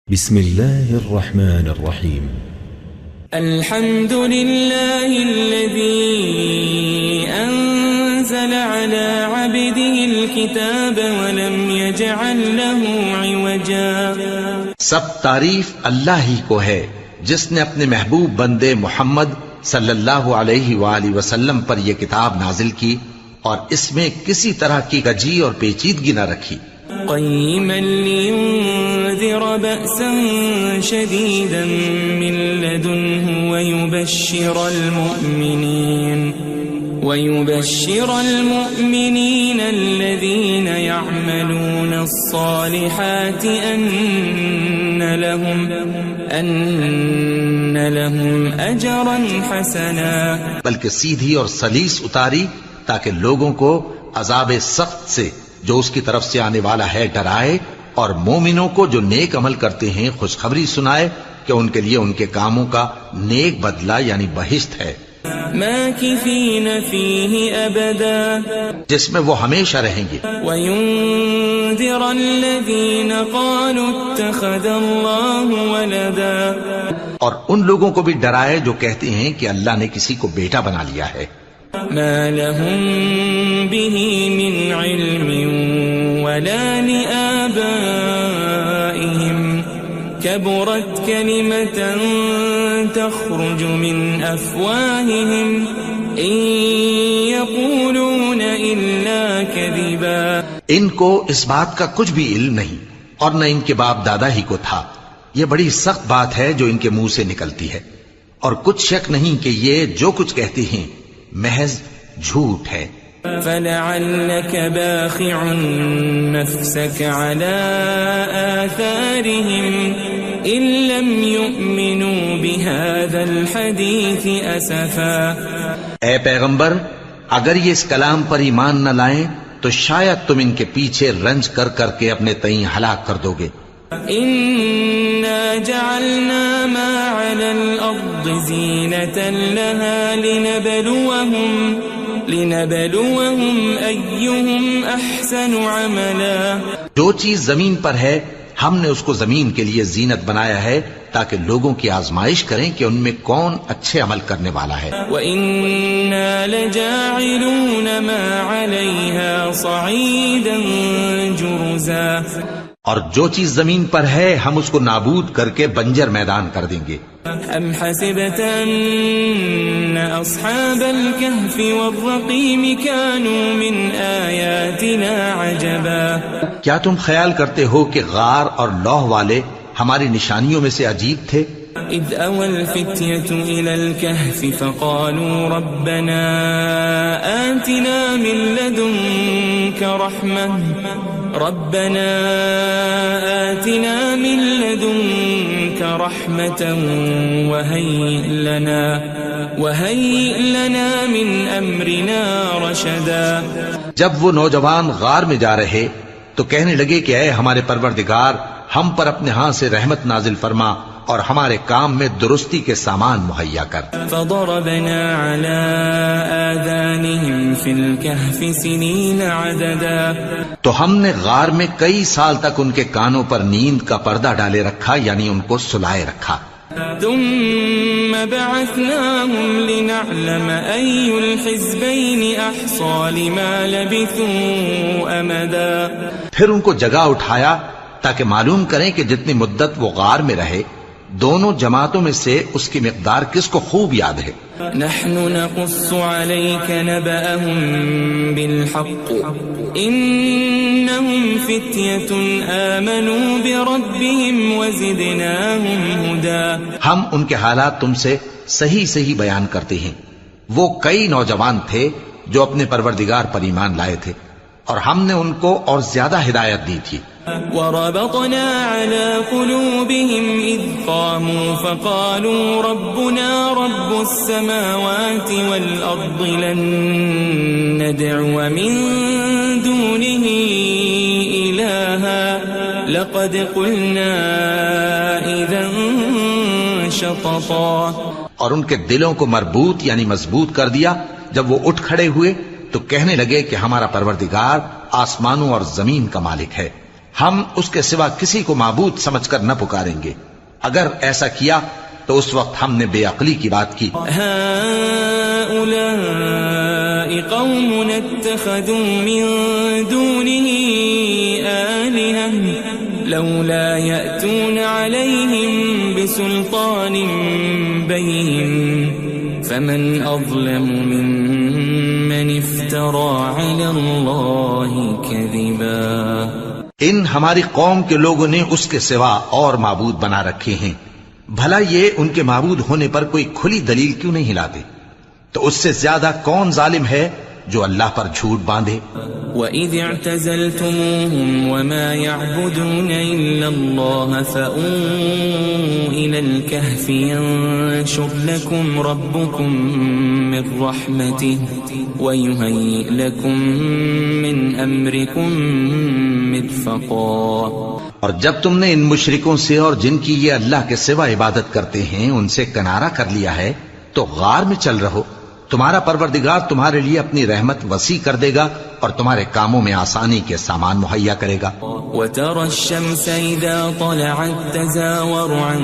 بسم الله الرحمن الرحيم. الحمد لله الذي أنزل على عبده الكتاب ولم يجعل له عوجا. سب تعریف اللہ ہی کو ہے جس نے اپنے محبوب بندے محمد صلی اللہ علیہ وآلہ وسلم پر یہ کتاب نازل کی اور اس میں کسی طرح کی کجی اور پیچیدگی نہ رکھی. قيما لينذر بأسا شديدا من لدنه ويبشر المؤمنين الذين يعملون الصالحات أن لهم أجرا حسنا. بلکہ سیدھی اور سلیس اتاری تاکہ لوگوں کو عذاب سخت سے جو اس کی طرف سے آنے والا ہے ڈرائے، اور مومنوں کو جو نیک عمل کرتے ہیں خوشخبری سنائے کہ ان کے لیے ان کے کاموں کا نیک بدلہ یعنی بہشت ہے، ماکثین فیہ ابدا، جس میں وہ ہمیشہ رہیں گے. وینذر الذین قالوا اتخذ اللہ ولدا، اور ان لوگوں کو بھی ڈرائے جو کہتے ہیں کہ اللہ نے کسی کو بیٹا بنا لیا ہے. ما لهم به من علم ولا لآبائهم كبرت كلمة تخرج من أفواههم إن يقولون إلا كذبا. ان کو اس بات کا کچھ بھی علم نہیں اور نہ ان کے باپ دادا ہی کو تھا. یہ بڑی سخت بات ہے جو ان کے منہ سے نکلتی ہے، اور کچھ شک نہیں کہ یہ جو کچھ کہتے ہیں محض جھوٹ ہے. فلعلك باخع نفسك على آثارهم إن لم يؤمنوا بهذا الحديث أسفا. اے پیغمبر، اگر یہ اس کلام پر ایمان نہ لائیں تو شاید تم ان کے پیچھے رنج کر کر کے اپنے تئیں ہلاک کر دو گے. إنا جعلنا ما على الأرض زينة لها لنبلوهم أيهم أحسن عملا. جو چیز زمین پر ہے ہم نے اس کو زمین کے لیے زینت بنایا ہے تاکہ لوگوں کی آزمائش کریں کہ ان میں کون اچھے عمل کرنے والا ہے. وَإِنَّا لَجَاعِلُونَ مَا عَلَيْهَا صَعِيدًا جُرُزًا. اور جو چیز زمین پر ہے ہم اس کو نابود کر کے بنجر میدان کر دیں گے. ام حسبت ان اصحاب الكهف والرقيم كانوا من آیاتنا عجبا. کیا تم خیال کرتے ہو کہ غار اور لوح والے ہماری نشانیوں میں سے عجیب تھے؟ اذ اوى الفتية الى الكهف فقالوا ربنا آتنا من لدنك رحمة وهيئ لنا من أمرنا رشدا. جب وہ نوجوان غار میں جا رہے تو کہنے لگے کہ اے ہمارے پروردگار، ہم پر اپنے ہاں سے رحمت نازل فرما اور ہمارے کام میں درستی کے سامان مہیا کر. فضربنا على آذانهم في الكهف سنين عددا. تو ہم نے غار میں کئی سال تک ان کے کانوں پر نیند کا پردہ ڈالے رکھا، یعنی ان کو سلائے رکھا. ثم بعثناهم لنعلم أي الحزبين أحصى لما لبثوا أمدا. پھر ان کو جگہ اٹھایا تاکہ معلوم کریں کہ جتنی مدت وہ غار میں رہے دونوں جماعتوں میں سے اس کی مقدار کس کو خوب یاد ہے. نحن نقص عليك نبأهم بالحق إنهم فتية آمنوا بربهم وزدناهم هدى. ہم ان کے حالات تم سے صحیح صحیح بیان کرتے ہیں. وہ کئی نوجوان تھے جو اپنے پروردگار پر ایمان لائے تھے اور ہم نے ان کو اور زیادہ ہدایت دی تھی. وربطنا على قلوبهم إذ قاموا فقالوا ربنا رب السماوات والأرض لن ندعو من دونه إلها لقد قلنا إذا شططا. اور ان کے دلوں کو مربوط یعنی مضبوط کر دیا. جب وہ اٹھ کھڑے ہوئے تو کہنے لگے کہ ہمارا پروردگار آسمانوں اور زمین کا مالک ہے، ہم اس کے سوا کسی کو معبود سمجھ کر نہ پکاریں گے. اگر ایسا کیا تو اس وقت ہم نے بے عقلی کی بات کی. هؤلاء قوم اتخذوا من دونه آلهة لولا يأتون عليهم بسلطان بين فمن أظلم ممن افترى على الله كذبا. ان ہماری قوم کے لوگوں نے اس کے سوا اور معبود بنا رکھے ہیں. بھلا یہ ان کے معبود ہونے پر کوئی کھلی دلیل کیوں نہیں ہلاتے؟ تو اس سے زیادہ کون ظالم ہے جو اللہ پر جھوٹ باندھے؟ وَإِذِ اعْتَزَلْتُمُوهُمْ وَمَا يَعْبُدُونَ إِلَّا اللَّهَ فَأْوُوا إِلَى الْكَهْفِ يَنشُرْ لَكُمْ رَبُّكُمْ مِنْ رَحْمَتِهِ وَيُهَيِّئْ لَكُمْ مِنْ أَمْرِكُمْ مِرْفَقًا. اور جب تم نے ان مشرکوں سے اور جن کی یہ اللہ کے سوا عبادت کرتے ہیں ان سے کنارہ کر لیا ہے تو غار میں چل رہو. تمہارا پروردگار تمہارے لیے اپنی رحمت وسیع کر دے گا اور تمہارے کاموں میں آسانی کے سامان مہیا کرے گا. وَتَرَى الشَّمْسَ إِذَا طَلَعَتْ تَزَاوَرُ عَنْ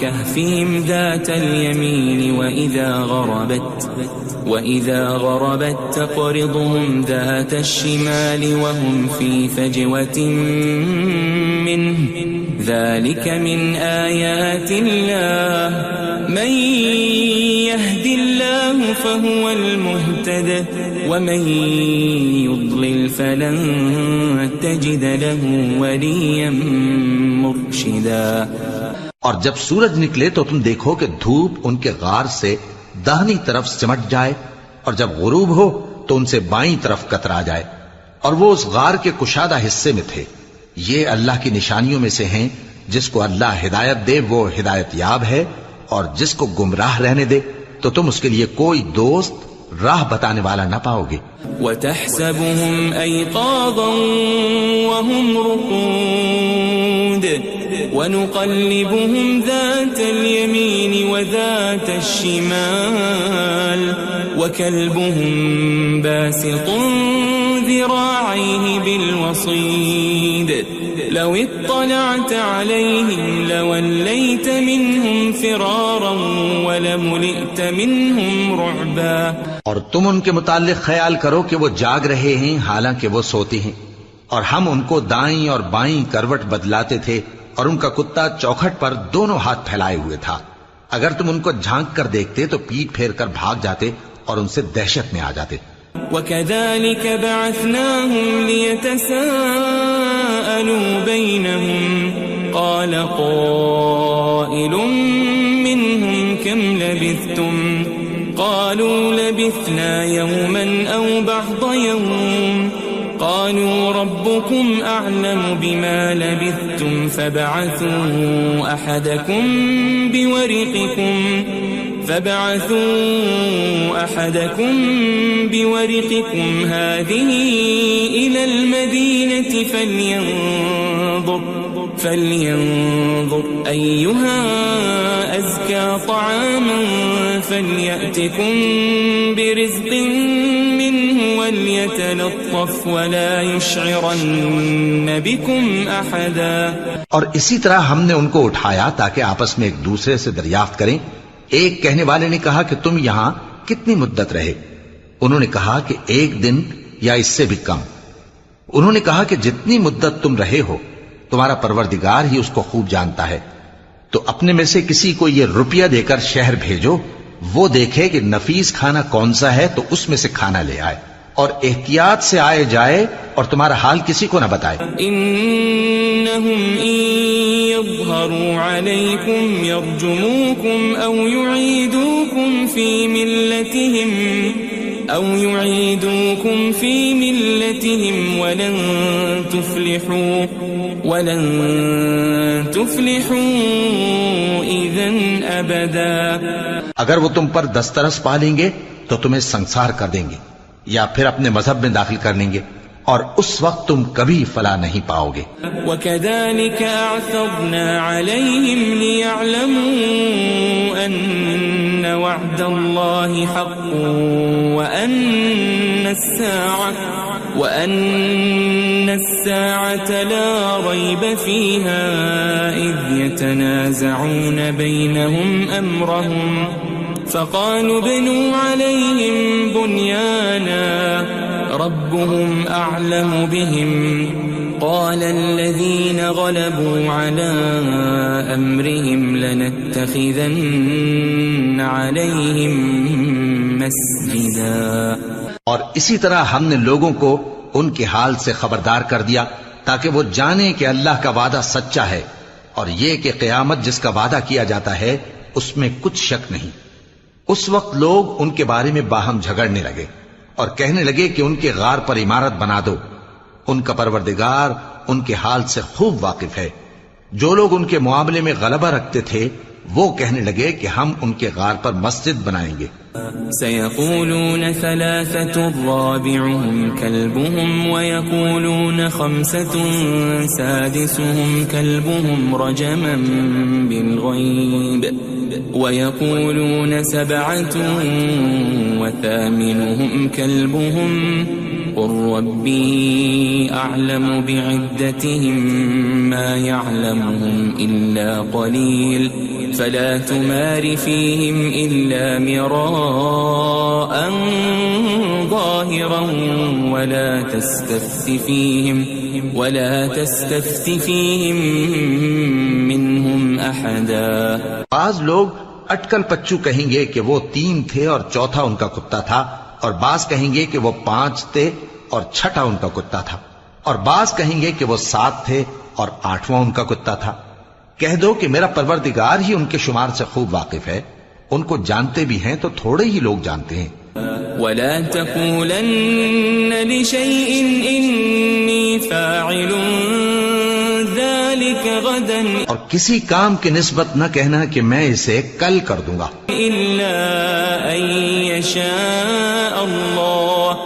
كَهْفِهِمْ ذَاتَ الْيَمِينِ وَإِذَا غَرَبَتْ تَقْرِضُهُمْ ذَاتَ الشِّمَالِ وَهُمْ فِي فَجْوَةٍ مِّنْهُ ذَلِكَ مِنْ آيَاتِ اللَّهِ مَنْ يَهْدِ اللَّهُ فَهُوَ الْمُهْتَدِ وَمَنْ يُضْلِلْ فَلَنْ تَجِدَ لَهُ وَلِيًّا مُرْشِدًا. اور جب سورج نکلے تو تم دیکھو کہ دھوپ ان کے غار سے داہنی طرف سمٹ جائے اور جب غروب ہو تو ان سے بائیں طرف کترا جائے اور وہ اس غار کے کشادہ حصے میں تھے. یہ اللہ کی نشانیوں میں سے ہیں. جس کو اللہ ہدایت دے وہ ہدایت یاب ہے اور جس کو گمراہ رہنے دے تو تم اس کے لیے کوئی دوست راہ بتانے والا نہ پاؤ گے. وَتَحْسَبُهُمْ أَيْقَاظًا وَهُمْ رُقُودٌ وَنُقَلِّبُهُمْ ذَاتَ الْيَمِينِ وَذَاتَ الشِّمَالِ وَكَلْبُهُمْ بَاسِطٌ ذِرَاعَيْهِ بِالْوَصِيدِ لَوِ اطَّلَعْتَ عَلَيْهِمْ لَوَلَّيْتَ مِنْهُمْ فِرَارًا وَلَمُلِئْتَ مِنْهُمْ رُعْبًا. اور تم ان کے متعلق خیال کرو کہ وہ جاگ رہے ہیں حالانکہ وہ سوتے ہیں اور ہم ان کو دائیں اور بائیں کروٹ بدلاتے تھے اور ان کا کتا چوکھٹ پر دونوں ہاتھ پھیلائے ہوئے تھا. اگر تم ان کو جھانک کر دیکھتے تو پیٹ پھیر کر بھاگ جاتے اور ان سے دہشت میں آ جاتے. وَكَذَلِكَ بَعَثْنَاهُمْ لِيَتَسَاءَلُوا بَيْنَهُمْ قَالَ قَائِلٌ مِّنْهُمْ كَمْ لَبِثْتُمْ قَالُوا لَبِثْنَا يَوْمًا أَوْ بَعْضَ يَوْمٍ قَالُوا رَبُّكُمْ أَعْلَمُ بِمَا لَبِثْتُمْ فَابْعَثُوا أَحَدَكُمْ بِوَرِقِكُمْ هَذِهِ إِلَى الْمَدِينَةِ فَلْيَنظُرْ أَيُّهَا أَزْكَى طَعَامًا فَلْيَأْتِكُمْ بِرِزْقٍ مِّنْهُ وَلْيَتَلَطَّفْ وَلَا يُشْعِرَنَّ بِكُمْ أَحَدًا. اور اسی طرح ہم نے ان کو اٹھایا تاکہ آپس میں ایک دوسرے سے دریافت کریں. ایک کہنے والے نے کہا کہ تم یہاں کتنی مدت رہے؟ انہوں نے کہا کہ 1 دن یا اس سے بھی کم. انہوں نے کہا کہ جتنی مدت تم رہے ہو تمہارا پروردگار ہی اس کو خوب جانتا ہے. تو اپنے میں سے کسی کو یہ روپیہ دے کر شہر بھیجو، وہ دیکھے کہ نفیس کھانا کون سا ہے تو اس میں سے کھانا لے آئے اور احتیاط سے آئے جائے اور تمہارا حال کسی کو نہ بتائے. انہم ان یظہروا علیکم یرجموکم او یعیدوکم فی ملتہم ولن تفلحوا اذن ابدا. اگر وہ تم پر دسترس پا لیں گے تو تمہیں سنسار کر دیں گے یا پھر اپنے مذہب میں داخل کر لیں گے اور اس وقت تم کبھی فلاح نہیں پاؤ گے. وَكَذَلِكَ أَعْثَرْنَا عَلَيْهِمْ لِيَعْلَمُوا أَنَّ وَعْدَ اللَّهِ حَقٌّ وَأَنَّ السَّاعَةَ الساعة لا ريب فيها إذ يتنازعون بينهم أمرهم فقالوا ابنوا عليهم بنيانا ربهم أعلم بهم قال الذين غلبوا على أمرهم لنتخذن عليهم مسجدا. اور اسی طرح ہم نے لوگوں کو ان کے حال سے خبردار کر دیا تاکہ وہ جانیں کہ اللہ کا وعدہ سچا ہے اور یہ کہ قیامت جس کا وعدہ کیا جاتا ہے اس میں کچھ شک نہیں. اس وقت لوگ ان کے بارے میں باہم جھگڑنے لگے اور کہنے لگے کہ ان کے غار پر عمارت بنا دو. ان کا پروردگار ان کے حال سے خوب واقف ہے. جو لوگ ان کے معاملے میں غلبہ رکھتے تھے وہ کہنے لگے کہ ہم ان کے غار پر مسجد بنائیں گے. سيقولون ثلاثة رابعهم كلبهم ويقولون خمسة سادسهم كلبهم رجما بالغيب ويقولون سبعة وثامنهم كلبهم قل ربي أعلم بعدتهم ما يعلمهم إلا قليل فلا تمار فيهم إلا مراء ظاهرا ولا تستفت فيهم منهم أحدا. بعض لوگ اٹکل پچو کہیں گے کہ وہ 3 تھے اور چوتھا ان کا کتا تھا، اور بعض کہیں گے کہ وہ 5 تھے اور چھٹا ان کا کتا تھا، اور بعض کہیں گے کہ وہ 7 تھے اور 8واں ان کا کتا تھا. کہہ دو کہ میرا پروردگار ہی ان کے شمار سے خوب واقف ہے، ان کو جانتے بھی ہیں تو تھوڑے ہی لوگ جانتے ہیں. ولا تقولن لشيء إني فاعل ذلك غدا اور کسی کام کی نسبت نہ کہنا کہ میں اسے کل کر دوں گا إلا أن يشاء الله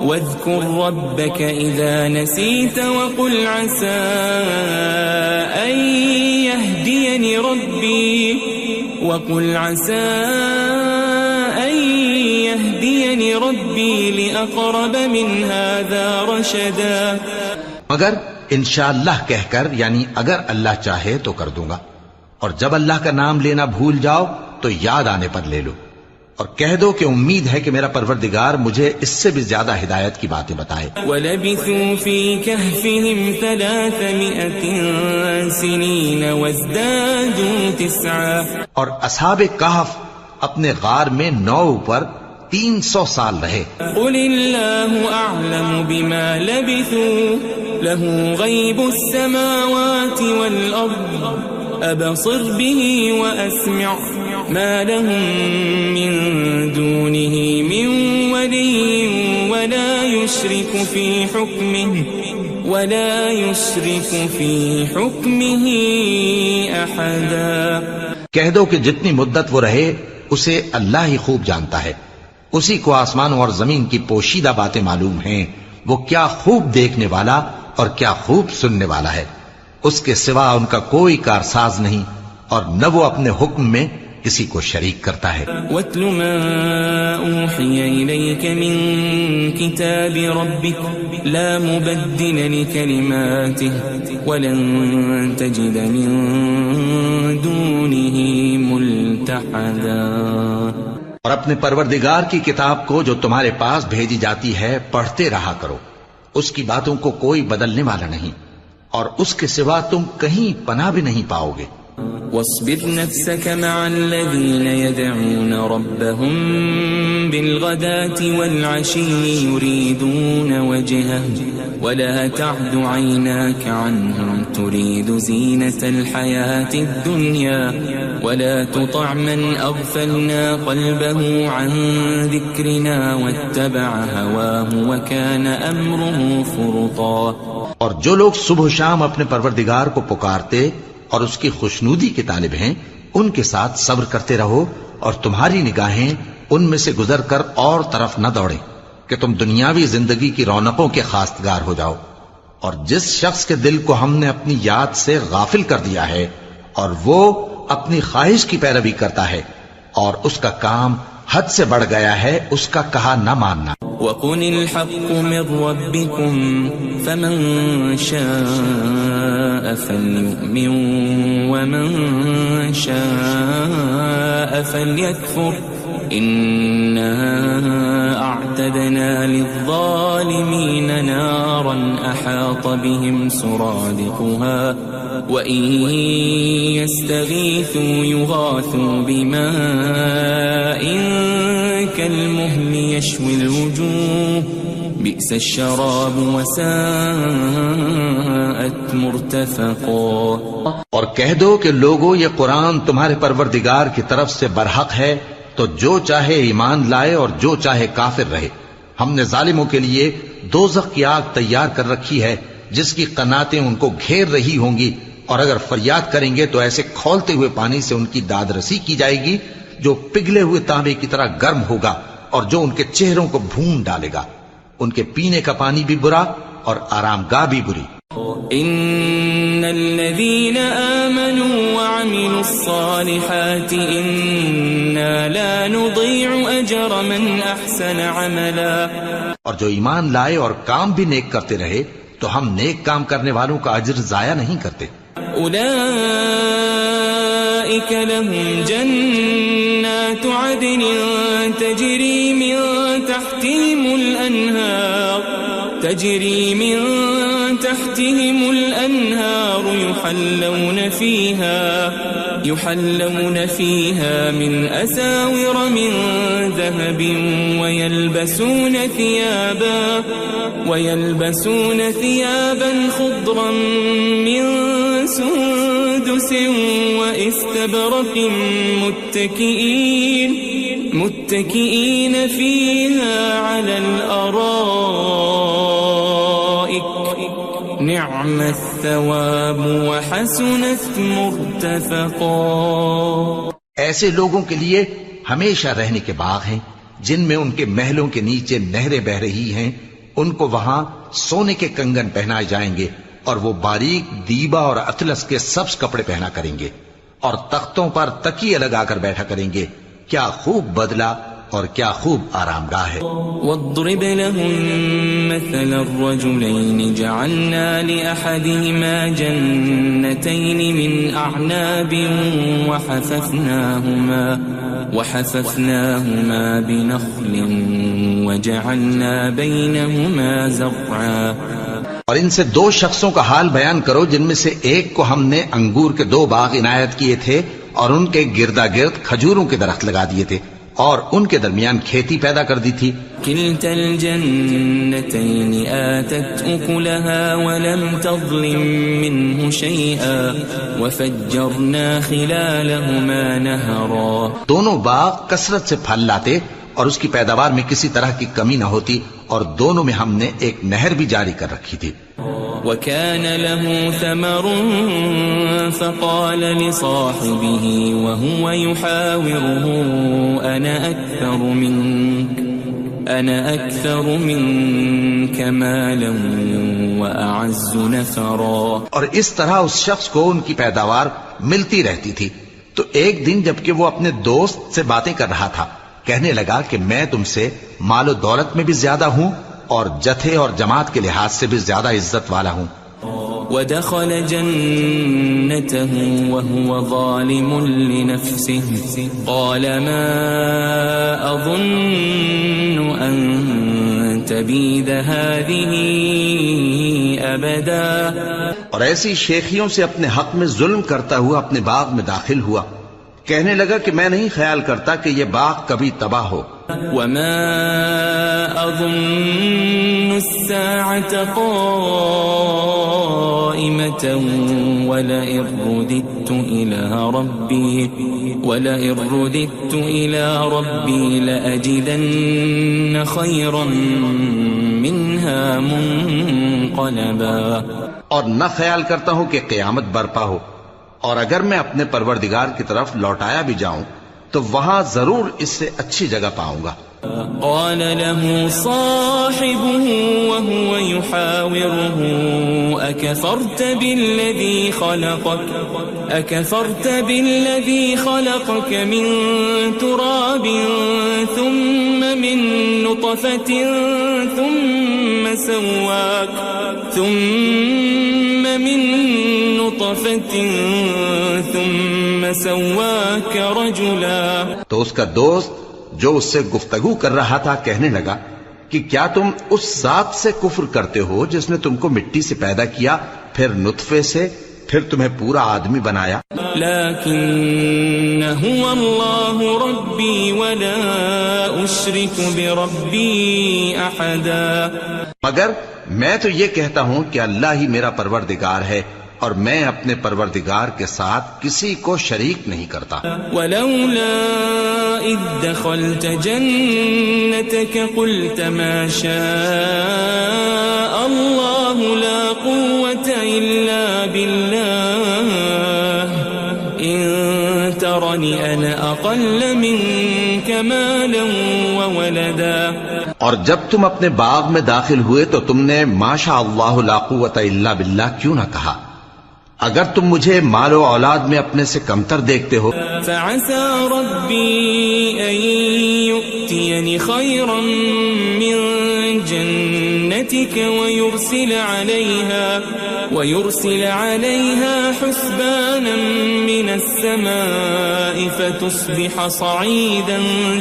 واذكر ربك إذا نسيت وقل عسى أن يهديني ربي لأقرب من هذا رشدا. مگر انشاءاللہ کہہ کر، یعنی اگر اللہ چاہے تو کر دوں گا، اور جب اللہ کا نام لینا بھول جاؤ تو یاد آنے پر لے لو، اور کہہ دو کہ امید ہے کہ میرا پروردگار مجھے اس سے بھی زیادہ ہدایت کی باتیں بتائے. وَلَبِثُوا فِي كَهْفِهِمْ 300 سِنِينَ وَازْدَادُوا 9. اور اصحاب کہف اپنے غار میں 9 پر 300 سال رہے. قُلِ اللَّهُ أَعْلَمُ بِمَا لَبِثُوا لَهُ غَيْبُ السَّمَاوَاتِ وَالْأَرْضِ أَبْصِرْ بِهِ وَأَسْمِعْ مَا لَهُم مِّن دُونِهِ مِن وَلِيٍّ وَلَا يُشْرِكُ فِي حُكْمِهِ أَحَدًا. کہہ دو کہ جتنی مدت وہ رہے اسے اللہ ہی خوب جانتا ہے، اسی کو آسمانوں اور زمین کی پوشیدہ باتیں معلوم ہیں. وہ کیا خوب دیکھنے والا اور کیا خوب سننے والا ہے. اس کے سوا ان کا کوئی کارساز نہیں، اور نہ وہ اپنے حکم میں کسی کو شریک کرتا ہے. وَاتْلُ مَا أُوحِيَ إِلَيْكَ مِن كِتَابِ رَبِّكَ لَا مُبَدِّلَ لِكَلِمَاتِهِ وَلَن تَجِدَ مِن دُونِهِ مُلْتَحَدًا. اور اپنے پروردگار کی کتاب کو جو تمہارے پاس بھیجی جاتی ہے پڑھتے رہا کرو، اس کی باتوں کو کوئی بدلنے والا نہیں، اور اس کے سوا تم کہیں پناہ بھی نہیں پاؤ گے. واصبر نفسك مع الذين يدعون ربهم بالغداة والعشي يريدون وجهه ولا تعد عيناك عنهم تريد زينة الحياة الدنيا ولا تطع من أغفلنا قلبه عن ذكرنا واتبع هواه وكان أمره فرطا. اور جو لوگ صبح و شام اپنے پروردگار کو پکارتے اور اس کی خوشنودی کے طالب ہیں، ان کے ساتھ صبر کرتے رہو، اور تمہاری نگاہیں ان میں سے گزر کر اور طرف نہ دوڑیں کہ تم دنیاوی زندگی کی رونقوں کے خواستگار ہو جاؤ. اور جس شخص کے دل کو ہم نے اپنی یاد سے غافل کر دیا ہے اور وہ اپنی خواہش کی پیروی کرتا ہے اور اس کا کام حد سے بڑھ گیا ہے، اس کا کہا نہ ماننا. وقل الحق من ربكم فمن شاء فليؤمن ومن شاء فليكفر إنا أعتدنا للظالمين نارا أحاط بهم سرادقها وإن يستغيثوا يغاثوا بماء كالمهل يشوي الوجوه بئس الشراب وساءت مرتفقا. اور کہہ دو کہ لوگو یہ قرآن تمہارے پروردگار کی طرف سے برحق ہے، تو جو چاہے ایمان لائے اور جو چاہے کافر رہے. ہم نے ظالموں کے لیے دوزخ کی آگ تیار کر رکھی ہے جس کی قناتیں ان کو گھیر رہی ہوں گی، اور اگر فریاد کریں گے تو ایسے کھولتے ہوئے پانی سے ان کی داد رسی کی جائے گی جو پگھلے ہوئے تانبے کی طرح گرم ہوگا اور جو ان کے چہروں کو بھون ڈالے گا. ان کے پینے کا پانی بھی برا اور آرام گاہ بھی بری. ان الذين آمنوا وعملوا الصالحات انا لا نضيع اجر من احسن عملا. اور جو ایمان لائے اور کام بھی نیک کرتے رہے تو ہم نیک کام کرنے والوں کا اجر ضائع نہیں کرتے. اولئك لهم جنات عدن تجري من تحتهم الأنهار يحلون فيها من أساور من ذهب ويلبسون ثيابا خضرا من سندس واستبرق متكئين فيها على الأرائك نعم الثواب وحسنت مرتفقا. ایسے لوگوں کے لیے ہمیشہ رہنے کے باغ ہیں جن میں ان کے محلوں کے نیچے نہریں بہ رہی ہیں. ان کو وہاں سونے کے کنگن پہنائے جائیں گے اور وہ باریک دیبا اور اطلس کے سبز کپڑے پہنا کریں گے اور تختوں پر تکیے لگا کر بیٹھا کریں گے. کیا خوب بدلہ اور کیا خوب آرام گاہ ہے. واضرب لهم مثل الرجلين جعلنا لأحدهما جنتين من أعناب وحففناهما بنخل وجعلنا بينهما زرعا. اور ان سے دو شخصوں کا حال بیان کرو جن میں سے ایک کو ہم نے انگور کے 2 باغ عنایت کیے تھے اور ان کے گردا گرد کھجوروں کے درخت لگا دیے تھے اور ان کے درمیان کھیتی پیدا کر دی تھی. كلتا الجنتين آتت أكلها ولم تظلم منه شيئا وفجرنا خلالهما نهرا. دونوں باغ کثرت سے پھل لاتے اور اس کی پیداوار میں کسی طرح کی کمی نہ ہوتی اور دونوں میں ہم نے ایک نہر بھی جاری کر رکھی تھی. وكان له ثمر فقال لصاحبه وهو يحاوره أنا أكثر منك مالا وأعز نفرا. اور اس طرح اس شخص کو ان کی پیداوار ملتی رہتی تھی. تو ایک دن جبکہ وہ اپنے دوست سے باتیں کر رہا تھا کہنے لگا کہ میں تم سے مال و دولت میں بھی زیادہ ہوں اور جتھے اور جماعت کے لحاظ سے بھی زیادہ عزت والا ہوں. ودخل جنته وهو ظالم لنفسه قال ما أظن أن تبيد هذه أبدا. اور ایسی شیخیوں سے اپنے حق میں ظلم کرتا ہوا اپنے باغ میں داخل ہوا. کہنے لگا کہ میں نہیں خیال کرتا کہ یہ باغ کبھی تباہ ہو. وما أظن الساعة قائمة ولئن رددت إلى ربي لأجدن خيرا منها منقلبا. اور نہ خیال کرتا ہوں کہ قیامت برپا ہو اور اگر میں اپنے پروردگار کی طرف لوٹایا بھی جاؤں تو وہاں ضرور اس سے اچھی جگہ پاؤں گا. قال له صاحبه وهو يحاوره أكفرت بالذي خلقك من تراب ثم من نطفة ثم سواك رجلا. تو اس کا دوست جو اس سے گفتگو کر رہا تھا کہنے لگا کہ کیا تم اس ذات سے کفر کرتے ہو جس نے تم کو مٹی سے پیدا کیا، پھر نطفے سے، پھر تمہیں پورا آدمی بنایا؟ لیکن هو اللہ ربی ولا اشرک بربی احدا. مگر میں تو یہ کہتا ہوں کہ اللہ ہی میرا پروردگار ہے اور میں اپنے پروردگار کے ساتھ کسی کو شریک نہیں کرتا. ولولا اذ دخلت جنتك قلت ما شاء الله لا قوة الا بالله ان ترني انا اقل منك مالا وولدا. اور جب تم اپنے باغ میں داخل ہوئے تو تم نے ما شاء اللہ لا قوت الا باللہ کیوں نہ کہا؟ اگر تم مجھے مال و اولاد میں اپنے سے کمتر دیکھتے ہو. فعسى ربي أن يؤتيني خيرا من جنتك ويرسل عليها حسبانا من السماء فتصبح صعيدا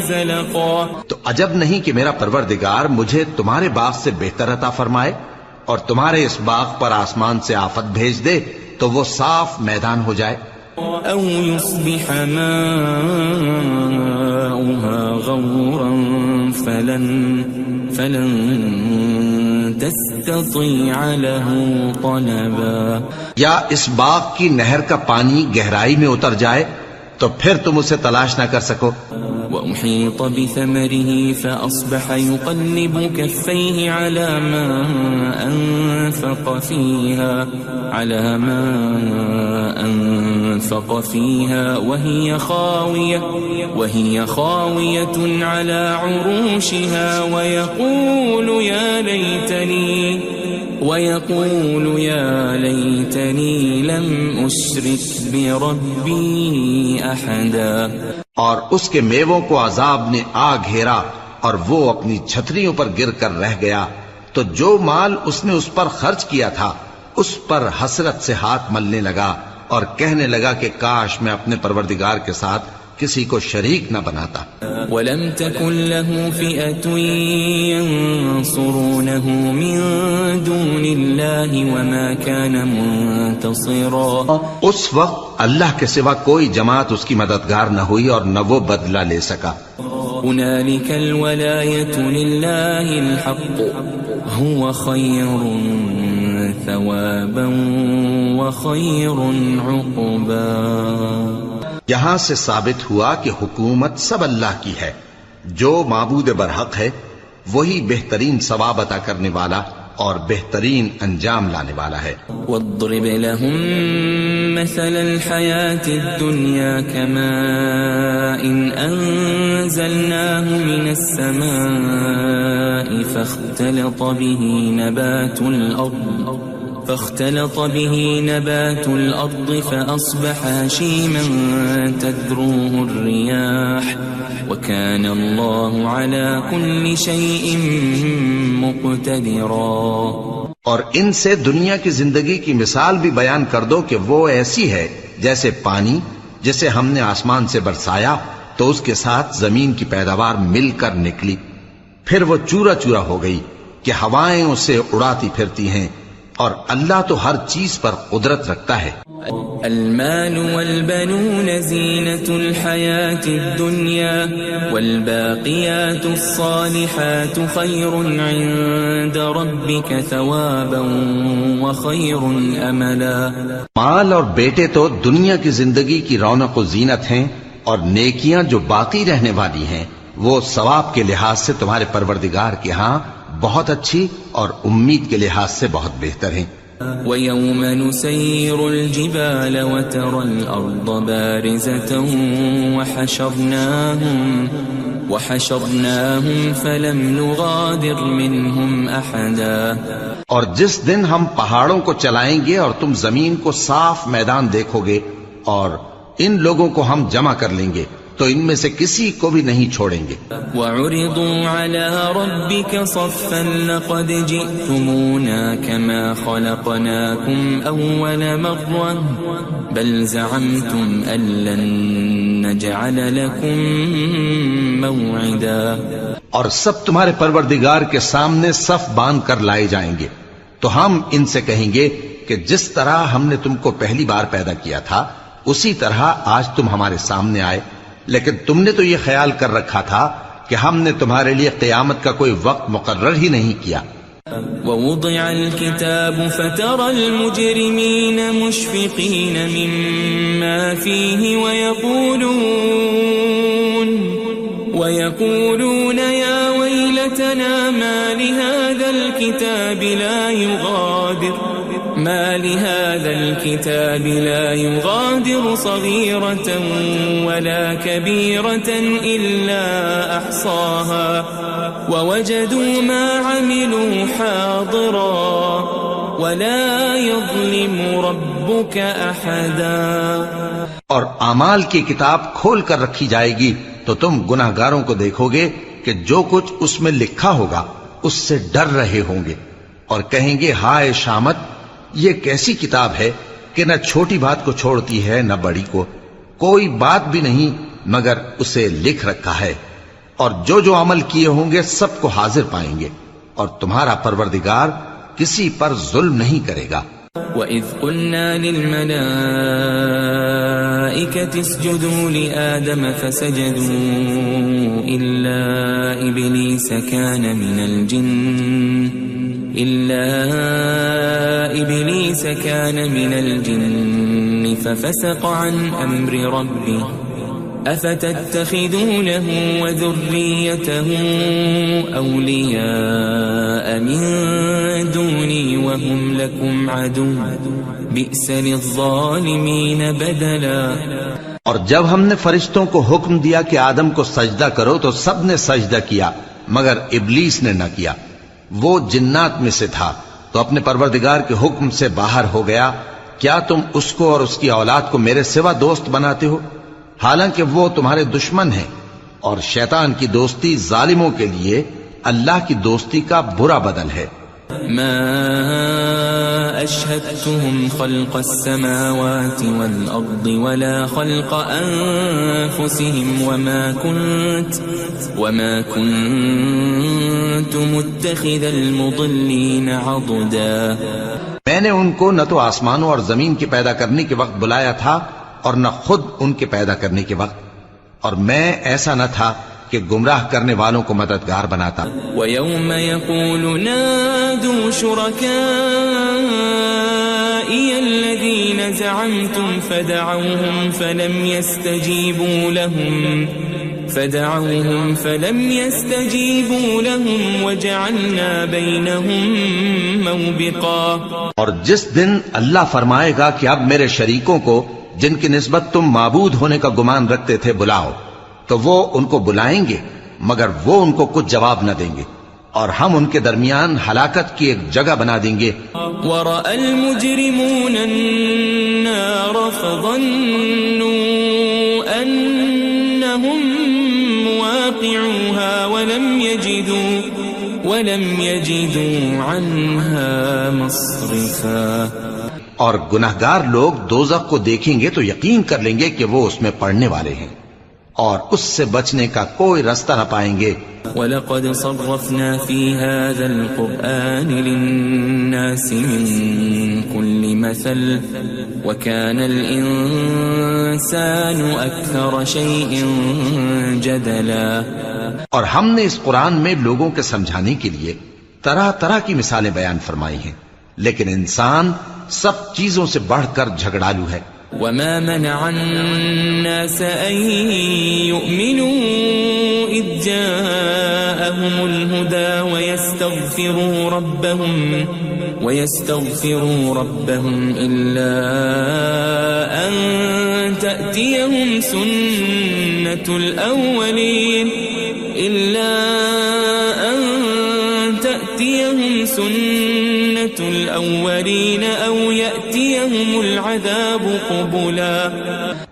زلقا. تو عجب نہیں کہ میرا پروردگار مجھے تمہارے باغ سے بہتر عطا فرمائے اور تمہارے اس باغ پر آسمان سے آفت بھیج دے تو وہ صاف میدان ہو جائے. او يصبح ماؤها غورا فلن تستطيع له طلبا. یا اس باغ کی نہر کا پانی گہرائی میں اتر جائے تو پھر تم اسے تلاش نہ کر سکو. وأحيط بثمره فأصبح يقلب كفيه على ما أنفق فيها وهي خاوية على عروشها ويقول يا ليتني لم أشرك بربي أحدا. اور اس کے میووں کو عذاب نے آ گھیرا اور وہ اپنی چھتریوں پر گر کر رہ گیا، تو جو مال اس نے اس پر خرچ کیا تھا اس پر حسرت سے ہاتھ ملنے لگا اور کہنے لگا کہ کاش میں اپنے پروردگار کے ساتھ کسی کو شریک نہ بناتا. وَلَمْ تَكُنْ لَهُ فِئَةٌ يَنصُرُونَهُ مِن دُونِ اللَّهِ وَمَا كَانَ مُنتَصِرًا. اس وقت اللہ کے سوا کوئی جماعت اس کی مددگار نہ ہوئی اور نہ وہ بدلہ لے سکا. هُنَالِكَ الْوَلَایَةُ لِلَّهِ الْحَقُّ هُوَ خَيْرٌ ثَوَابًا وَخَيْرٌ عُقْبًا. یہاں سے ثابت ہوا کہ حکومت سب اللہ کی ہے، جو معبود برحق ہے وہی بہترین ثواب عطا کرنے والا اور بہترین انجام لانے والا ہے. وَاضْرِبْ لَهُم مَّثَلَ الْحَيَاةِ الدُّنْيَا كَمَاءٍ أَنزَلْنَاهُ مِنَ السَّمَاءِ فاختلط به نبات الأرض فأصبح هشيما تذروه الرياح وكان الله على كل شيء مقتدرا. اور ان سے دنیا کی زندگی کی مثال بھی بیان کر دو کہ وہ ایسی ہے جیسے پانی جسے ہم نے آسمان سے برسایا تو اس کے ساتھ زمین کی پیداوار مل کر نکلی، پھر وہ چورا چورا ہو گئی کہ ہوائیں اسے اڑاتی پھرتی ہیں، اور اللہ تو ہر چیز پر قدرت رکھتا ہے. المال والبنون زینة الحیاة الدنیا والباقیات الصالحات خیر عند ربک ثوابا وخیر املا. مال اور بیٹے تو دنیا کی زندگی کی رونق و زینت ہیں، اور نیکیاں جو باقی رہنے والی ہیں وہ ثواب کے لحاظ سے تمہارے پروردگار کے ہاں بہت اچھی اور امید کے لحاظ سے بہت بہتر ہیں. وَيَوْمَ نُسَيِّرُ الْجِبَالَ وَتَرَى الْأَرْضَ بَارِزَةً وَحَشَرْنَاهُمْ فَلَمْ نُغَادِرْ مِنْهُمْ أَحَدًا. اور جس دن ہم پہاڑوں کو چلائیں گے اور تم زمین کو صاف میدان دیکھو گے اور ان لوگوں کو ہم جمع کر لیں گے تو ان میں سے کسی کو بھی نہیں چھوڑیں گے. وَعُرِضُوا عَلَى رَبِّكَ صَفًّا لَقَدْ جِئْتُمُونَا كَمَا خَلَقْنَاكُمْ أَوَّلَ مَرَّةٍ بَلْ زَعَمْتُمْ أَن لَّن نَّجْعَلَ لَكُم مَّوْعِدًا. اور سب تمہارے پروردگار کے سامنے صف باندھ کر لائے جائیں گے تو ہم ان سے کہیں گے کہ جس طرح ہم نے تم کو پہلی بار پیدا کیا تھا اسی طرح آج تم ہمارے سامنے آئے، لیکن تم نے تو یہ خیال کر رکھا تھا کہ ہم نے تمہارے لیے قیامت کا کوئی وقت مقرر ہی نہیں کیا. وَوُضِعَ الْكِتَابُ فَتَرَى الْمُجْرِمِينَ مُشْفِقِينَ مِمَّا فِيهِ وَيَقُولُونَ يَا وَيْلَتَنَا مَا لِهَذَا الْكِتَابِ لَا يُغَادِرُ صَغِيرَةً وَلَا كَبِيرَةً إِلَّا أَحْصَاهَا وَوَجَدُوا مَا عَمِلُوا حَاضِرًا وَلَا يَظْلِمُ رَبُّكَ أَحَدًا. اور اعمال کی کتاب کھول کر رکھی جائے گی تو تم گناہگاروں کو دیکھو گے کہ جو کچھ اس میں لکھا ہوگا اس سے ڈر رہے ہوں گے اور کہیں گے ہائے شامت، یہ کیسی کتاب ہے کہ نہ چھوٹی بات کو چھوڑتی ہے نہ بڑی کو، کوئی بات بھی نہیں مگر اسے لکھ رکھا ہے، اور جو جو عمل کیے ہوں گے سب کو حاضر پائیں گے، اور تمہارا پروردگار کسی پر ظلم نہیں کرے گا. وَإِذْ قُلْنَا لِلْمَلَائِكَةِ اسْجُدُوا لِآدَمَ فَسَجَدُوا إِلَّا إِبْلِيسَ كَانَ مِنَ الْجِنِّ فَفَسَقَ عَنْ أَمْرِ رَبِّهِ أَفَتَتَّخِذُونَهُ وَذُرِّيَّتَهُ أَوْلِيَاءَ مِن دُونِي وَهُمْ لَكُمْ عَدُوٌّ بِئْسَ لِلظَّالِمِينَ بَدَلًا. اور جب ہم نے فرشتوں کو حکم دیا کہ آدم کو سجدہ کرو تو سب نے سجدہ کیا مگر ابلیس نے نہ کیا، وہ جنات میں سے تھا تو اپنے پروردگار کے حکم سے باہر ہو گیا. کیا تم اس کو اور اس کی اولاد کو میرے سوا دوست بناتے ہو حالانکہ وہ تمہارے دشمن ہیں، اور شیطان کی دوستی ظالموں کے لیے اللہ کی دوستی کا برا بدل ہے. ما أشهدتهم خلق السماوات والأرض ولا خلق أنفسهم وما كنت متخذ المضلين عضدا. میں نے ان کو نہ تو آسمانوں اور زمین کے پیدا کرنے کے وقت بلایا تھا اور نہ خود ان کے پیدا کرنے کے وقت، اور میں ایسا نہ تھا کہ گمراہ کرنے والوں کو مددگار بناتا. وَيَوْمَ يَقُولُ نَادُوا شُرَكَائِيَ الَّذِينَ زَعَمْتُمْ فَدَعَوْهُمْ فَلَمْ يَسْتَجِيبُوا لَهُمْ وَجَعَلْنَا بَيْنَهُمْ مَوْبِقًا. اور جس دن اللہ فرمائے گا کہ اب میرے شریکوں کو جن کی نسبت تم معبود ہونے کا گمان رکھتے تھے بلاؤ، تو وہ ان کو بلائیں گے مگر وہ ان کو کچھ جواب نہ دیں گے، اور ہم ان کے درمیان ہلاکت کی ایک جگہ بنا دیں گے. وَرَأَى الْمُجْرِمُونَ النَّارَ فَظَنُّوا أَنَّهُمْ مُوَاقِعُوهَا وَلَمْ يَجِدُوا عَنْهَا مَصْرِفًا. اور گناہگار لوگ دوزخ کو دیکھیں گے تو یقین کر لیں گے کہ وہ اس میں پڑنے والے ہیں اور اس سے بچنے کا کوئی راستہ نہ پائیں گے. وَلَقَدْ صَرَّفْنَا فِي هَذَا الْقُرْآنِ لِلنَّاسِ مِنْ كُلِّ مَثَلٍ وَكَانَ الْإِنسَانُ أَكْثَرَ شَيْءٍ جَدَلًا. اور ہم نے اس قرآن میں لوگوں کے سمجھانے کے لیے طرح طرح کی مثالیں بیان فرمائی ہیں، لیکن انسان سب چیزوں سے بڑھ کر جھگڑالو ہے. وَمَا مَنَعَ النَّاسَ أَن يُؤْمِنُوا إِذْ جَاءَهُمُ الْهُدَى ويستغفروا ربهم إلا أن تأتيهم سنة الأولين أو يأتيهم العذاب قبلا.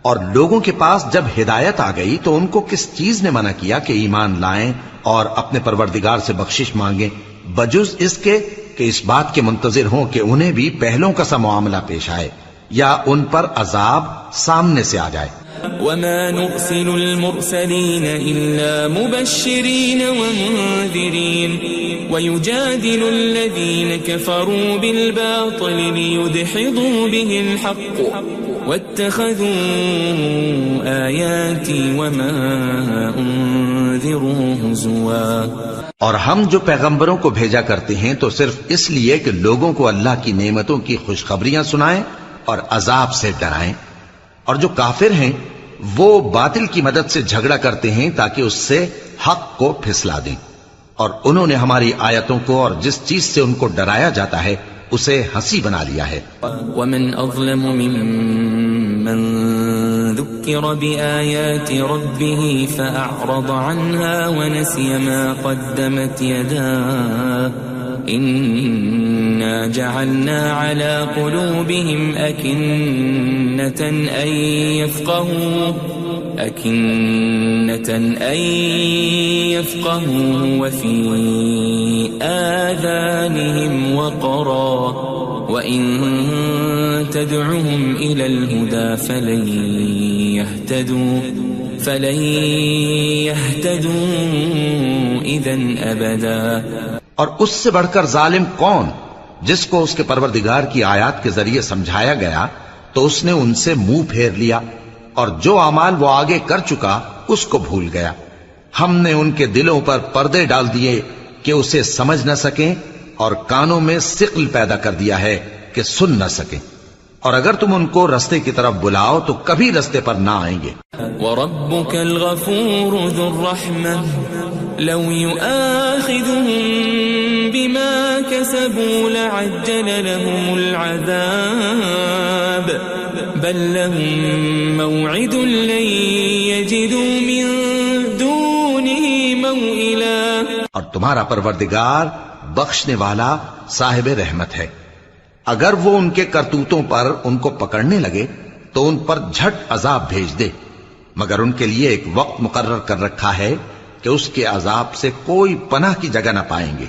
اور لوگوں کے پاس جب ہدایت آ گئی تو ان کو کس چیز نے منع کیا کہ ایمان لائیں اور اپنے پروردگار سے بخشش مانگیں بجز اس کے کہ اس بات کے منتظر ہوں کہ انہیں بھی پہلوں کا سا معاملہ پیش آئے یا ان پر عذاب سامنے سے آ جائے. وما نرسل المرسلين إلا مبشرين ومنذرين ويجادل الذين كفروا بالباطل ليدحضوا به الحق واتخذوا آياتي وما أنذروا هزوا. اور ہم جو پیغمبروں کو بھیجا کرتے ہیں تو صرف اس لیے کہ لوگوں کو اللہ کی نعمتوں کی خوشخبریاں سنائیں اور عذاب سے ڈرائیں. اور جو کافر ہیں وہ باطل کی مدد سے جھگڑا کرتے ہیں تاکہ اس سے حق کو پھسلا دیں. اور انہوں نے ہماری آیتوں کو اور جس چیز سے ان کو ڈرایا جاتا ہے اسے ہنسی بنا لیا ہے. ومن اظلم ممن ذكر بآيات ربه فأعرض عنها ونسي ما قدمت يداه إنا جعلنا على قلوبهم أكنة أن يفقهوا وفي آذانهم وقرا وإن تدعهم إلى الهدى فلن يهتدوا إذا أبدا. اور اس سے بڑھ کر ظالم کون جس کو اس کے پروردگار کی آیات کے ذریعے سمجھایا گیا تو اس نے ان سے منہ پھیر لیا اور جو اعمال وہ آگے کر چکا اس کو بھول گیا. ہم نے ان کے دلوں پر پردے ڈال دیے کہ اسے سمجھ نہ سکیں اور کانوں میں ثقل پیدا کر دیا ہے کہ سن نہ سکیں. اور اگر تم ان کو رستے کی طرف بلاؤ تو کبھی رستے پر نہ آئیں گے. وَرَبُّكَ الْغَفُورُ ذُو الرَّحْمَةِ لَوْ يُؤَاخِذُهُم بِمَا كَسَبُوا لَعَجَّلَ لَهُمُ الْعَذَابَ بَل لَّهُم مَّوْعِدٌ لَّن يَجِدُوا مِن دُونِهِ مَوْئِلًا. اور تمہارا پروردگار بخشنے والا صاحب رحمت ہے. اگر وہ ان کے کرتوتوں پر ان کو پکڑنے لگے تو ان پر جھٹ عذاب بھیج دے مگر ان کے لیے ایک وقت مقرر کر رکھا ہے کہ اس کے عذاب سے کوئی پناہ کی جگہ نہ پائیں گے.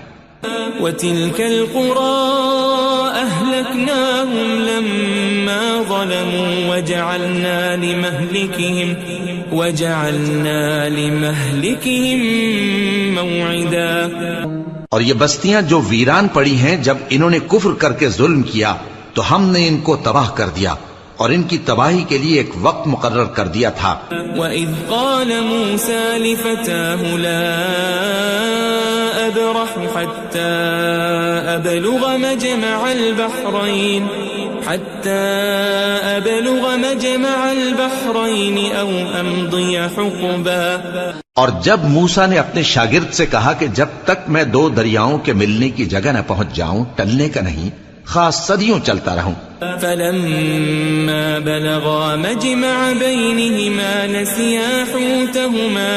وَتِلْكَ الْقُرَىٰ أَهْلَكْنَاهُمْ لَمَّا ظَلَمُوا وَجَعَلْنَا لِمَهْلِكِهِمْ مَوْعِدًا. اور یہ بستیاں جو ویران پڑی ہیں جب انہوں نے کفر کر کے ظلم کیا تو ہم نے ان کو تباہ کر دیا اور ان کی تباہی کے لیے ایک وقت مقرر کر دیا تھا. وَإِذْ قَالَ مُوسَى لِفَتَاهُ لَا أَبْرَحُ حَتَّى أَبْلُغَ مَجْمَعَ الْبَحْرَيْنِ أَوْ أَمْضِيَ حُقُبًا. اور جب موسیٰ نے اپنے شاگرد سے کہا کہ جب تک میں دو دریاؤں کے ملنے کی جگہ نہ پہنچ جاؤں ٹلنے کا نہیں خاص صدیوں چلتا رہوں. فَلَمَّا بَلَغَا مَجْمَعَ بَيْنِهِمَا نَسِيَا حُوتَهُمَا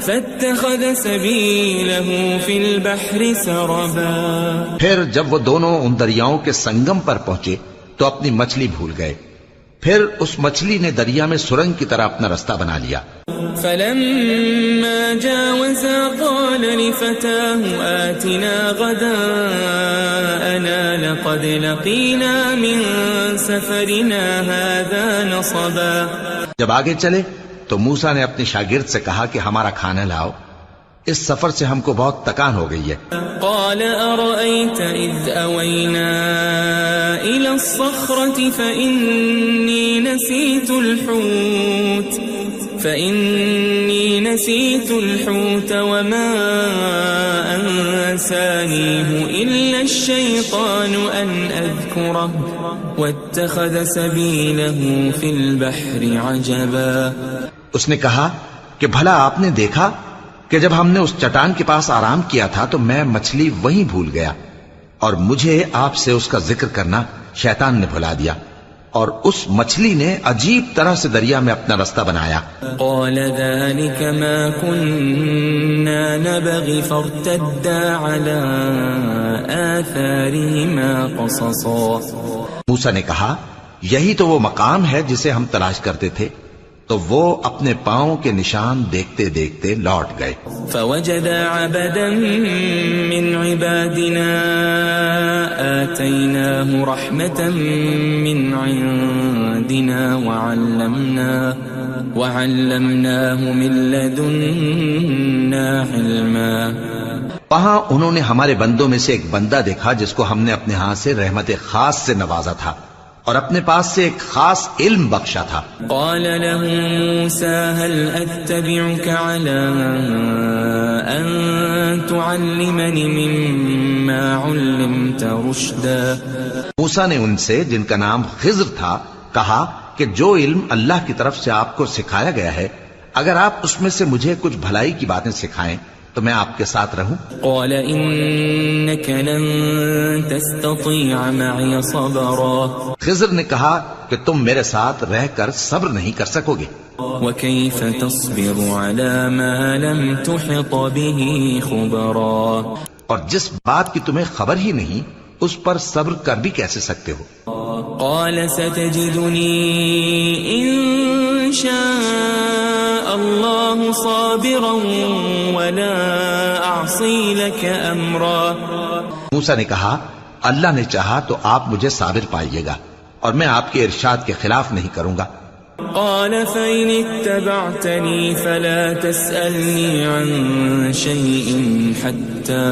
فَاتَّخَذَ سَبِيلَهُ فِي الْبَحْرِ سَرَبًا. پھر جب وہ دونوں ان دریاؤں کے سنگم پر پہنچے تو اپنی مچھلی بھول گئے. پھر اس مچھلی نے دریا میں سرنگ کی طرح اپنا رستہ بنا لیا. فَلَمَّا جَاوَزَا قَالَ لِفَتَاهُ آتِنَا غَدَاءَنَا لَقَدْ لَقِينَا مِن سَفَرِنَا هَذَا نَصَبًا. جب آگے چلے تو موسیٰ نے اپنے شاگرد سے کہا کہ ہمارا کھانا لاؤ اس سفر سے ہم کو بہت تکان ہو گئی ہے. قال أرأيت إذ أوينا إلى الصخرة فإني نسيت الحوت وما أنسانيه إلا الشيطان أن أذكره واتخذ سبيله في البحر عجبا. اس نے کہا کہ بھلا آپ نے دیکھا کہ جب ہم نے اس چٹان کے پاس آرام کیا تھا تو میں مچھلی وہیں بھول گیا اور مجھے آپ سے اس کا ذکر کرنا شیطان نے بھلا دیا، اور اس مچھلی نے عجیب طرح سے دریا میں اپنا رستہ بنایا۔ قال ذلك ما كنا نبغي فارتدا على آثارهما قصصا۔ موسیٰ نے کہا یہی تو وہ مقام ہے جسے ہم تلاش کرتے تھے، تو وہ اپنے پاؤں کے نشان دیکھتے دیکھتے لوٹ گئے۔ فوجد عبدا من عبادنا آتيناه رحمة من عندنا وعلمناه من لدنا علما۔ وہاں انہوں نے ہمارے بندوں میں سے ایک بندہ دیکھا جس کو ہم نے اپنے ہاں سے رحمت خاص سے نوازا تھا اور اپنے پاس سے ایک خاص علم بخشا تھا۔ قال له موسى هل أتبعك على أن تعلمني مما علمت رشدا۔ موسیٰ نے ان سے، جن کا نام خضر تھا، کہا کہ جو علم اللہ کی طرف سے آپ کو سکھایا گیا ہے، اگر آپ اس میں سے مجھے کچھ بھلائی کی باتیں سکھائیں تو میں آپ کے ساتھ رہوں۔ قال إنك لن تستطيع معي صبرا۔ خضر نے کہا کہ تم میرے ساتھ رہ کر صبر نہیں کر سکو گے۔ وكيف تصبر على ما لم تحط به خبرا۔ اور جس بات کی تمہیں خبر ہی نہیں اس پر صبر کر بھی کیسے سکتے ہو؟ قال ستجدني إن شاء الله صابرا ولا أعصي لك أمرا۔ موسیٰ نے کہا اللہ نے چاہا تو آپ مجھے صابر پائیے گا اور میں آپ کے ارشاد کے خلاف نہیں کروں گا۔ قال فإن اتبعتني فلا تسألني عن شيء حتى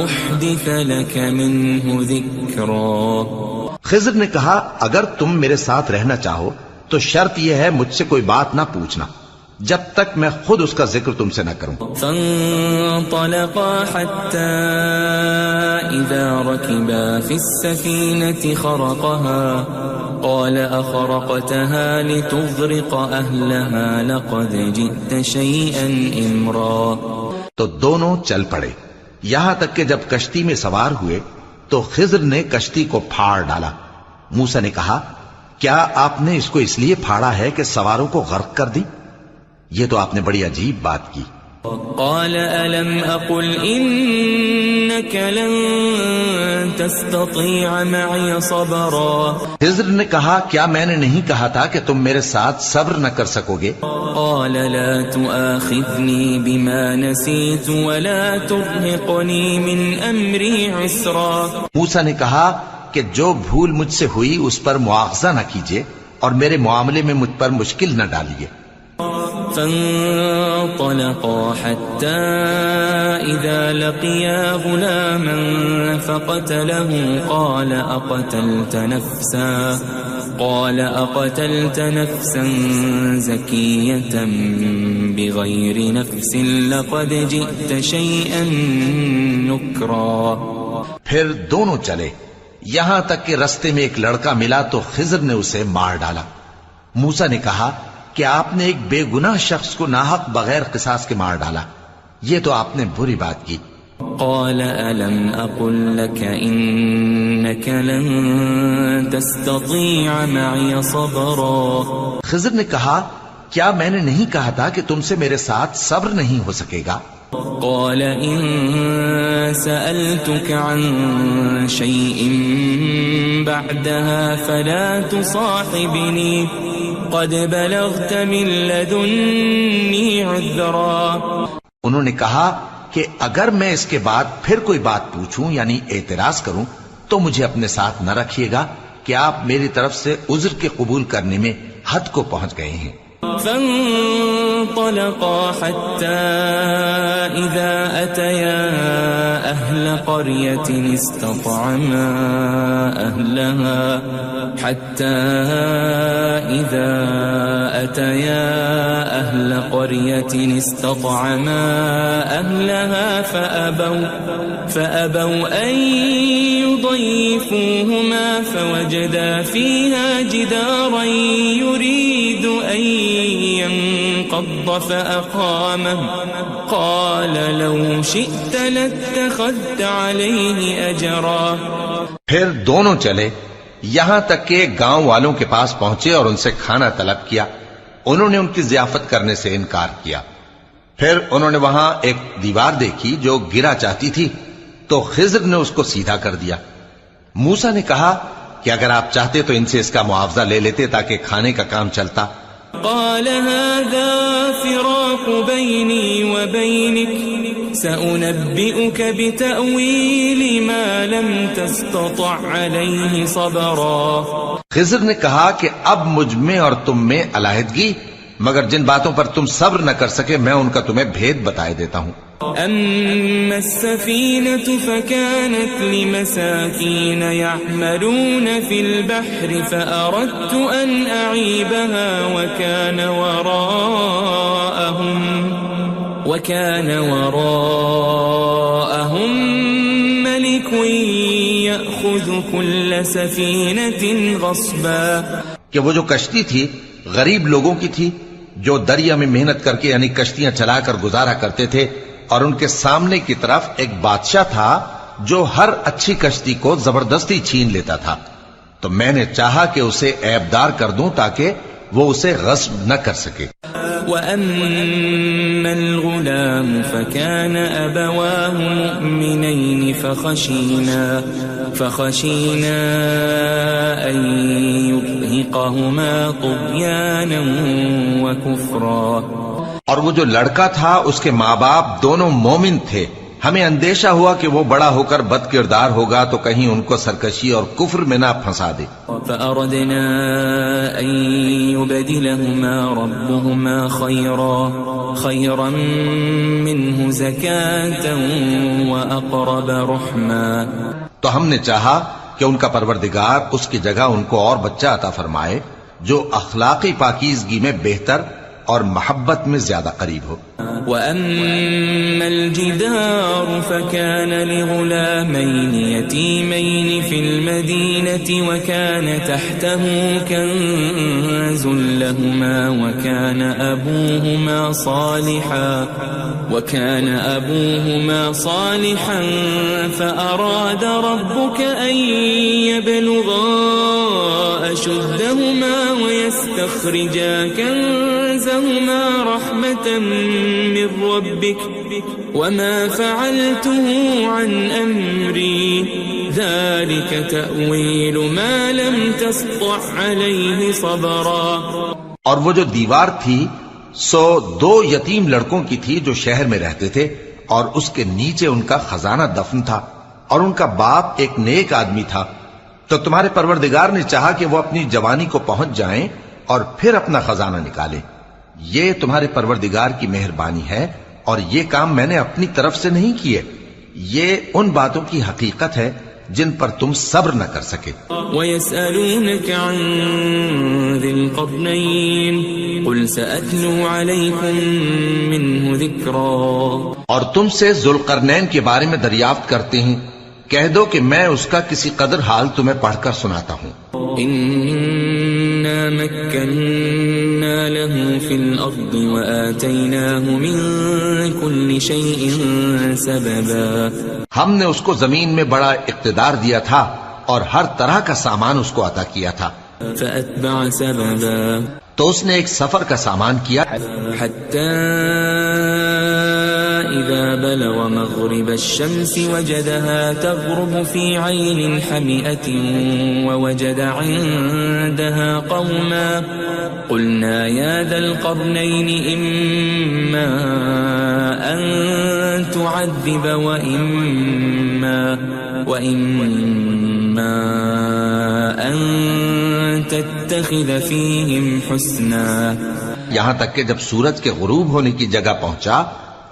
أحدث لك منه ذكرا۔ خضر نے کہا اگر تم میرے ساتھ رہنا چاہو تو شرط یہ ہے مجھ سے کوئی بات نہ پوچھنا جب تک میں خود اس کا ذکر تم سے نہ کروں۔ فانطلقا حتى إذا ركبا في السفينة خرقها قال أخرقتها لتغرق أهلها لقد جئت شيئا إمرا۔ تو دونوں چل پڑے یہاں تک کہ جب کشتی میں سوار ہوئے تو خضر نے کشتی کو پھاڑ ڈالا۔ موسیٰ نے کہا کیا آپ نے اس کو اس لیے پھاڑا ہے کہ سواروں کو غرق کر دی؟ یہ تو آپ نے بڑی عجیب بات کی۔ قال ألم أقل إنك لن تستطيع معي صبرا۔ خضر نے کہا کیا میں نے نہیں کہا تھا کہ تم میرے ساتھ صبر نہ کر سکو گے؟ قال لا تؤاخذني بما نسيت ولا ترهقني من أمري عسرا۔ موسیٰ نے کہا کہ جو بھول مجھ سے ہوئی اس پر مواخذہ نہ کیجیے اور میرے معاملے میں مجھ پر مشکل نہ ڈالیے۔ فانطلقا حتى إذا لقيا غلاما فقتله قال أقتلت نفسا زكية بغير نفس لقد جئت شيئا نكرا۔ پھر دونوں چلے یہاں تک کہ رستے میں ایک لڑکا ملا تو خضر نے اسے مار ڈالا۔ موسیٰ نے کہا کہ آپ نے ایک بے گناہ شخص کو ناحق بغیر قصاص کے مار ڈالا، یہ تو آپ نے بری بات کی۔ قال ألم أقل لك إنك لن تستطيع معي صبرا۔ خضر نے کہا کیا میں نے نہیں کہا تھا کہ تم سے میرے ساتھ صبر نہیں ہو سکے گا؟ قال إن سألتك عن شيء بعدها فلا تصاحبني قد بلغت من لدني عذرا۔ انہوں نے کہا کہ اگر میں اس کے بعد پھر کوئی بات پوچھوں یعنی اعتراض کروں تو مجھے اپنے ساتھ نہ رکھیے گا کہ آپ میری طرف سے عذر کے قبول کرنے میں حد کو پہنچ گئے ہیں۔ فانطلقا حتى إذا أتيا أهل قرية استطعما أهلها فأبوا أن يضيفوهما فوجدا فيها جدارا يريد أن انقض فأقامه قال لو شئت لاتخذت عليه أجرا. پھر دونوں چلے یہاں تک کہ گاؤں والوں کے پاس پہنچے اور ان سے کھانا طلب کیا. انہوں نے ان کی ضیافت کرنے سے انکار کیا. پھر انہوں نے وہاں ایک دیوار دیکھی جو گرا چاہتی تھی تو خضر نے اس کو سیدھا کر دیا. موسیٰ نے کہا کہ اگر آپ چاہتے تو ان سے اس کا معاوضہ لے لیتے تاکہ کھانے کا کام چلتا. قال هذا فراق بيني وبينك سأنبئك بتأويل ما لم تستطع عليه صبرا. خضر نے کہا کہ اب مجھ میں اور تم میں علیحدگی، مگر جن باتوں پر تم صبر نہ کر سکے میں ان کا تمہیں بھید بتائے دیتا ہوں. أما السفينة فكانت لمساكين يعملون في البحر فأردت أن أعيبها وكان وراءهم ملك يأخذ كل سفينة غصبا. کہ وہ جو کشتی تھی غریب لوگوں کی تھی جو دریا میں محنت کر کے یعنی کشتیاں چلا کر گزارا کرتے تھے، اور ان کے سامنے کی طرف ایک بادشاہ تھا جو ہر اچھی کشتی کو زبردستی چھین لیتا تھا. تو میں نے چاہا کہ اسے عیبدار کر دوں تاکہ وہ اسے غصب نہ کر سکے. وَأَمَّا الْغُلَامُ فَكَانَ أَبَوَاهُ مُؤْمِنَيْنِ فَخَشِينَا أَن يُرْهِقَهُمَا طُغْيَانًا وَكُفْرًا. اور وہ جو لڑکا تھا اس کے ماں باپ دونوں مومن تھے، ہمیں اندیشہ ہوا کہ وہ بڑا ہو کر بد کردار ہوگا تو کہیں ان کو سرکشی اور کفر میں نہ پھنسا دے. فأردنا أن يبدلهما ربهما خيرا منه زكاة وأقرب رحما. تو ہم نے چاہا کہ ان کا پروردگار اس کی جگہ ان کو اور بچہ عطا فرمائے جو اخلاقی پاکیزگی میں بہتر اور محبت میں زیادہ قریب ہو. وَأَمَّا الْجِدَارُ فَكَانَ لِغُلَامَيْنِ يَتِيمَيْنِ فِي الْمَدِينَةِ وَكَانَ تَحْتَهُ كَنْزٌ لَهُمَا وَكَانَ أَبُوهُمَا صَالِحًا فَأَرَادَ رَبُّكَ أَن يَبْلُغَا أَشُدَّهُمَا وَيَسْتَخْرِجَا كَنزَهُمَا رَحْمَةً من ربك وما فعلته عن أمري ذلك تأويل ما لم تسطع عليه صبرا. اور وہ جو دیوار تھی سو 2 یتیم لڑکوں کی تھی جو شہر میں رہتے تھے اور اس کے نیچے ان کا خزانہ دفن تھا اور ان کا باپ ایک نیک آدمی تھا. تو تمہارے پروردگار نے چاہا کہ وہ اپنی جوانی کو پہنچ جائیں اور پھر اپنا خزانہ نکالے. یہ تمہارے پروردگار کی مہربانی ہے اور یہ کام میں نے اپنی طرف سے نہیں کیے. یہ ان باتوں کی حقیقت ہے جن پر تم صبر نہ کر سکے. وَيَسْأَلُونَكَ عَنْ ذِي الْقَرْنَيْنِ قُلْ سَأَتْلُو عَلَيْكُمْ مِنْهُ ذِكْرًا. اور تم سے ذوالقرنین کے بارے میں دریافت کرتے ہیں، کہہ دو کہ میں اس کا کسی قدر حال تمہیں پڑھ کر سناتا ہوں. إِنَّا مَكَّنَّا لَهُ فِي الْأَرْضِ وَآتَيْنَاهُ مِنْ كُلِّ شَيْءٍ سَبَبًا. ہم نے اس کو زمین میں بڑا اقتدار دیا تھا اور ہر طرح کا سامان اس کو عطا کیا تھا. فَأَتْبَعَ سَبَبًا. تو اس نے ایک سفر کا سامان کیا حَتَّى إِذَا بَلَغَ مَغْرِبَ الشَّمْسِ وَجَدَهَا تَغْرُبُ فِي عَيْنٍ حَمِئَةٍ وَوَجَدَ عِندَهَا قَوْمًا قُلْنَا يَا ذَا الْقَرْنَيْنِ إِمَّا أَن تُعَذِّبَ وَإِمَّا أَن تَتَّخِذَ فِيهِمْ حُسْنًا. یہاں تک کہ جب سورج کے غروب ہونے کی جگہ پہنچا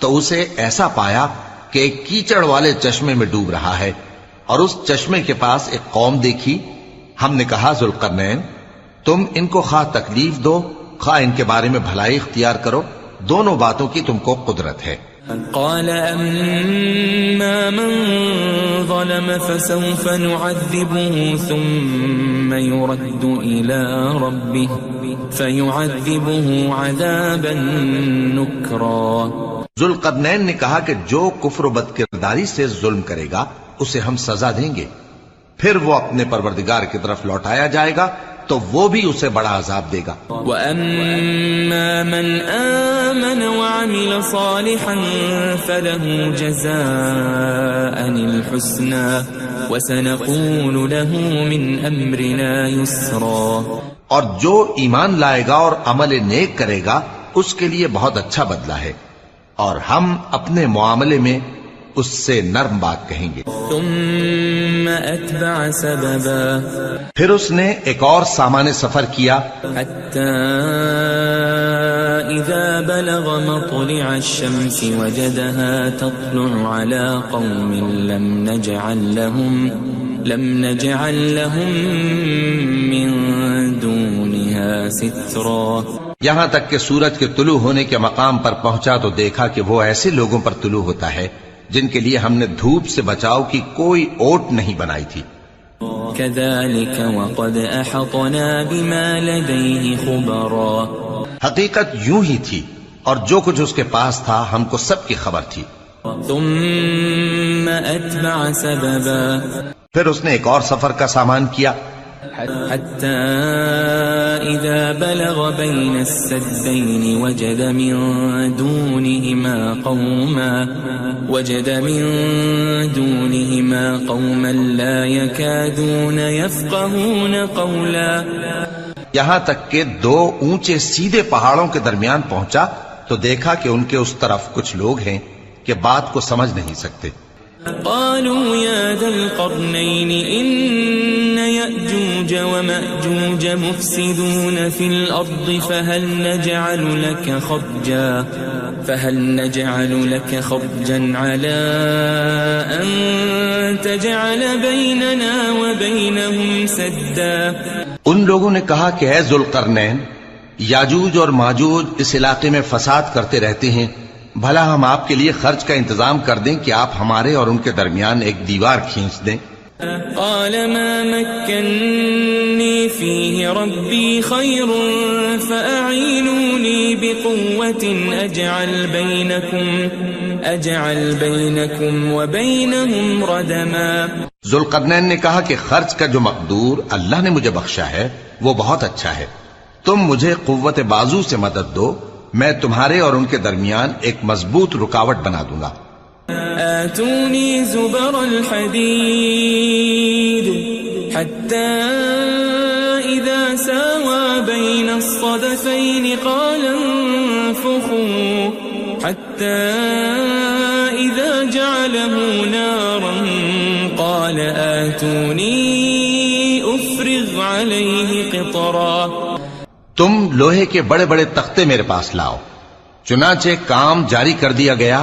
تو اسے ایسا پایا کہ ایک کیچڑ والے چشمے میں ڈوب رہا ہے اور اس چشمے کے پاس ایک قوم دیکھی. ہم نے کہا ذوالقرنین تم ان کو خواہ تکلیف دو خواہ ان کے بارے میں بھلائی اختیار کرو، دونوں باتوں کی تم کو قدرت ہے. قال أما من ظلم فسوف نعذبه ثم يرد إلى فيعذبه عذابا نكرا. ذوالقرنین نے کہا کہ جو کفر و بد کرداری سے ظلم کرے گا اسے ہم سزا دیں گے، پھر وہ اپنے پروردگار کی طرف لوٹایا جائے گا تو وہ بھی اسے بڑا عذاب دے گا. وَأَمَّا مَنْ آمَنَ وَعَمِلَ صَالِحًا فَلَهُ جَزَاءً الْحُسْنَى وَسَنَقُولُ لَهُ مِنْ أَمْرِنَا يُسْرًا. اور جو ایمان لائے گا اور عمل نیک کرے گا اس کے لیے بہت اچھا بدلہ ہے، اور ہم اپنے معاملے میں اس سے نرم بات کہیں گے. ثم اتبع سببا. پھر اس نے ایک اور سامان سفر کیا حتى اذا بلغ مطلع الشمس وجدها تطلع على قوم لم نجعل لهم من دونها سترا. یہاں تک کہ سورج کے طلوع ہونے کے مقام پر پہنچا تو دیکھا کہ وہ ایسے لوگوں پر طلوع ہوتا ہے جن کے لیے ہم نے دھوپ سے بچاؤ کی کوئی اوٹ نہیں بنائی تھی. كذلك وقد احطنا بما لديه خبرا. حقیقت یوں ہی تھی اور جو کچھ اس کے پاس تھا ہم کو سب کی خبر تھی. ثم اتبع سببا. پھر اس نے ایک اور سفر کا سامان کیا حتى إذا بلغ بين السدين وجد من دونهما قوما لا يكادون يفقهون قولا. یہاں تک کہ دو اونچے سیدھے پہاڑوں کے درمیان پہنچا تو دیکھا کہ ان کے اس طرف کچھ لوگ ہیں کہ بات کو سمجھ نہیں سکتے. قالوا يا ذا القرنين إن يأجوج ومأجوج مفسدون في الأرض فهل نجعل لك خرجا على أن تجعل بيننا وبينهم سدا. ان لوگوں نے کہا کہ اے ذوالقرنین، یاجوج اور ماجوج اس علاقے میں فساد کرتے رہتے ہیں، بھلا ہم آپ کے لیے خرچ کا انتظام کر دیں کہ آپ ہمارے اور ان کے درمیان ایک دیوار کھینچ دیں. قال ما مكنني فيه ربي خير فأعينوني بقوة أجعل بينكم وبينهم ردما. ذوالقرنین نے کہا کہ خرچ کا جو مقدور اللہ نے مجھے بخشا ہے وہ بہت اچھا ہے، تم مجھے قوت بازو سے مدد دو، میں تمہارے اور ان کے درمیان ایک مضبوط رکاوٹ بنا دوں گا. آتوني زبر الحديد حتى إذا ساوى بين الصدفين قال انفخوا حتى إذا جعله نارا قال آتوني أفرغ عليه قطرا. تم لوہے کے بڑے بڑے تختے میرے پاس لاؤ. چنانچہ کام جاری کر دیا گیا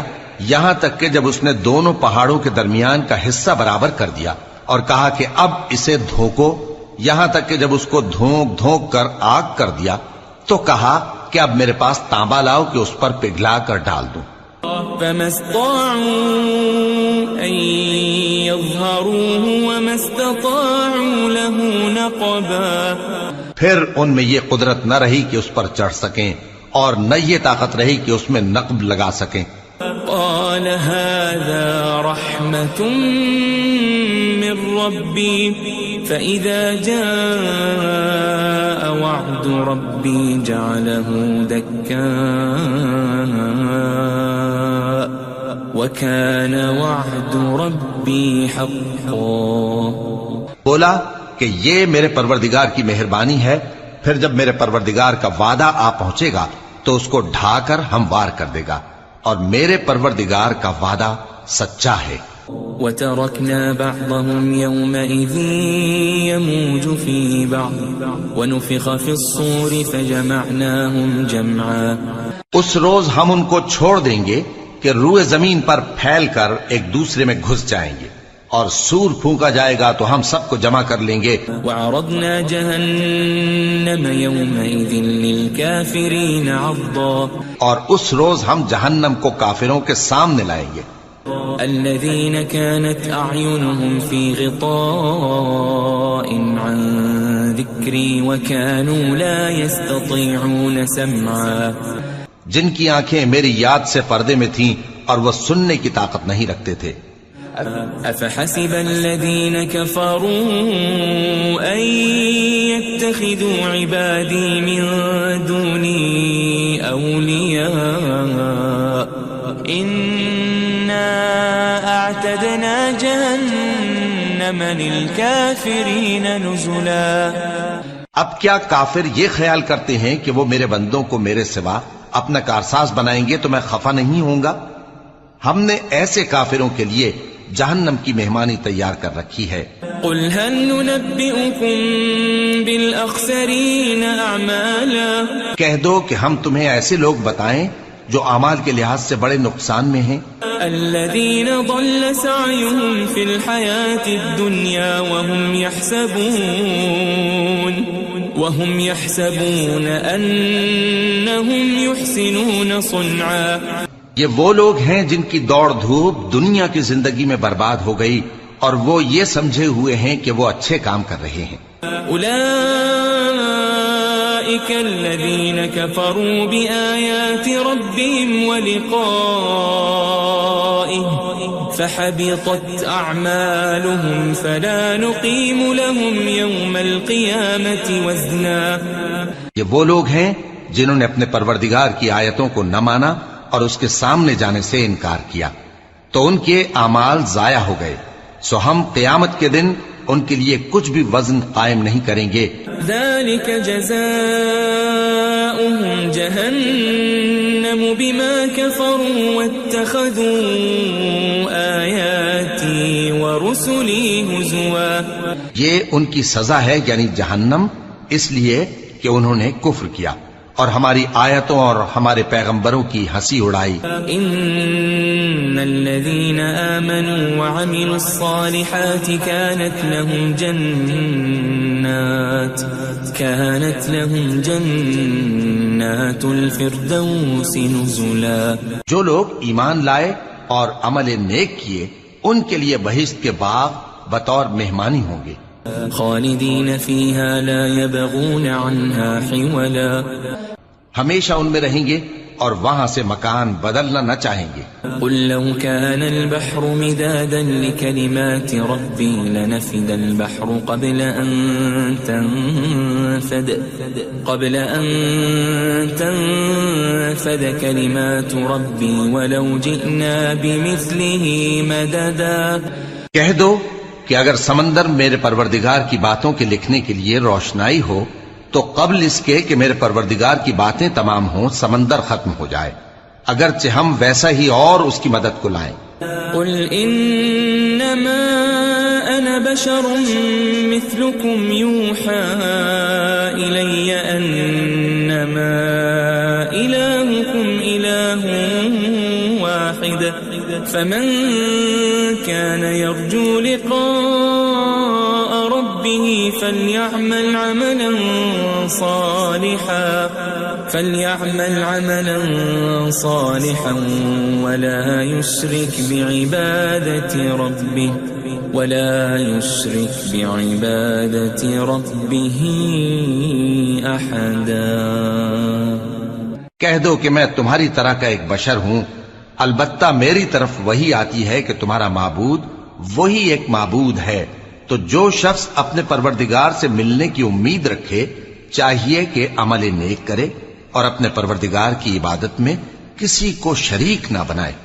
یہاں تک کہ جب اس نے دونوں پہاڑوں کے درمیان کا حصہ برابر کر دیا اور کہا کہ اب اسے دھوکو، یہاں تک کہ جب اس کو دھونک دھونک کر آگ کر دیا تو کہا کہ اب میرے پاس تانبا لاؤ کہ اس پر پگھلا کر ڈال دوں. فما استطاعوا أن يظهروه وما استطاعوا له نقبا. پھر ان میں یہ قدرت نہ رہی کہ اس پر چڑھ سکیں اور نہ یہ طاقت رہی کہ اس میں نقب لگا سکیں. قال هذا رحمة من ربي فإذا جاء وعد ربي جعله دكاء وكان وعد ربي حقا. بولا کہ یہ میرے پروردگار کی مہربانی ہے، پھر جب میرے پروردگار کا وعدہ آ پہنچے گا تو اس کو ڈھا کر ہموار کر دے گا، اور میرے پروردگار کا وعدہ سچا ہے. وَتَرَكْنَا بَعْضَهُمْ يَوْمَئِذٍ يَمُوجُ فِي بَعْضٍ وَنُفِخَ فِي الصُّورِ فَجَمَعْنَاهُمْ جَمْعًا. اس روز ہم ان کو چھوڑ دیں گے کہ روئے زمین پر پھیل کر ایک دوسرے میں گھس جائیں گے، اور سور پھونکا جائے گا تو ہم سب کو جمع کر لیں گے. وَعَرَضْنَا جَهَنَّمَ يَوْمَئِذٍ لِلْكَافِرِينَ عَرْضًا. اور اس روز ہم جہنم کو کافروں کے سامنے لائیں گے. الَّذِينَ كَانَتْ أَعْيُنُهُمْ فِي غِطَاءٍ عَن ذكري وكانوا لا يستطيعون سمعا جن کی آنکھیں میری یاد سے پردے میں تھیں اور وہ سننے کی طاقت نہیں رکھتے تھے. أفحسب الذين كفروا أن يتخذوا عبادي من دوني أولياء إنا أعتدنا جهنم للكافرين نزلا. اب کیا کافر یہ خیال کرتے ہیں کہ وہ میرے بندوں کو میرے سوا اپنا کارساز بنائیں گے تو میں خفا نہیں ہوں گا؟ ہم نے ایسے کافروں کے لیے جہنم کی مہمانی تیار کر رکھی ہے. قل هل ننبئكم بالأخسرين أعمالا. کہہ دو کہ ہم تمہیں ایسے لوگ بتائیں جو اعمال کے لحاظ سے بڑے نقصان میں ہیں. الذين ضل سعيهم في الحياة الدنيا وهم يحسبون أنهم يحسنون صنعا. یہ وہ لوگ ہیں جن کی دوڑ دھوپ دنیا کی زندگی میں برباد ہو گئی اور وہ یہ سمجھے ہوئے ہیں کہ وہ اچھے کام کر رہے ہیں. أولئك الذين كفروا بآيات ربهم ولقائه فحبطت أعمالهم فلا نقيم لهم يوم القيامة وزنا. یہ وہ لوگ ہیں جنہوں نے اپنے پروردگار کی آیتوں کو نہ مانا اور اس کے سامنے جانے سے انکار کیا تو ان کے اعمال ضائع ہو گئے، سو ہم قیامت کے دن ان کے لیے کچھ بھی وزن قائم نہیں کریں گے. ذلك جزاؤهم جهنم بما كفروا واتخذوا آياتي ورسلي هزوا. یہ ان کی سزا ہے یعنی جہنم، اس لیے کہ انہوں نے کفر کیا اور ہماری آیتوں اور ہمارے پیغمبروں کی ہنسی اڑائی. ان الذين آمنوا وعملوا الصالحات كانت لهم جنات الفردوس نزلا. جو لوگ ایمان لائے اور عمل نیک کیے ان کے لیے بہشت کے باغ بطور مہمانی ہوں گے. خالدین فیہا لا یبغون عنہا حولا. ہمیشہ ان میں رہیں گے اور وہاں سے مکان بدلنا نہ چاہیں گے. قل لو كان البحر مدادا لكلمات ربي لنفد البحر قبل أن تنفد كلمات ربي ولو جئنا بمثله مددا. کہہ دو کہ اگر سمندر میرے پروردگار کی باتوں کے لکھنے کے لیے روشنائی ہو تو قبل اس کے کہ میرے پروردگار کی باتیں تمام ہوں سمندر ختم ہو جائے، اگرچہ ہم ویسا ہی اور اس کی مدد کو لائیں. قل انما انا بشر مثلكم يوحى الي انما الهكم اله واحد فمن كان يرجو لقاء ربه فليعمل عملا صالحا ولا يشرك بعبادة ربه أحدا. کہہ دو کہ میں تمہاری طرح کا ایک بشر ہوں، البتہ میری طرف وہی آتی ہے کہ تمہارا معبود وہی ایک معبود ہے. تو جو شخص اپنے پروردگار سے ملنے کی امید رکھے چاہیے کہ عمل نیک کرے اور اپنے پروردگار کی عبادت میں کسی کو شریک نہ بنائے.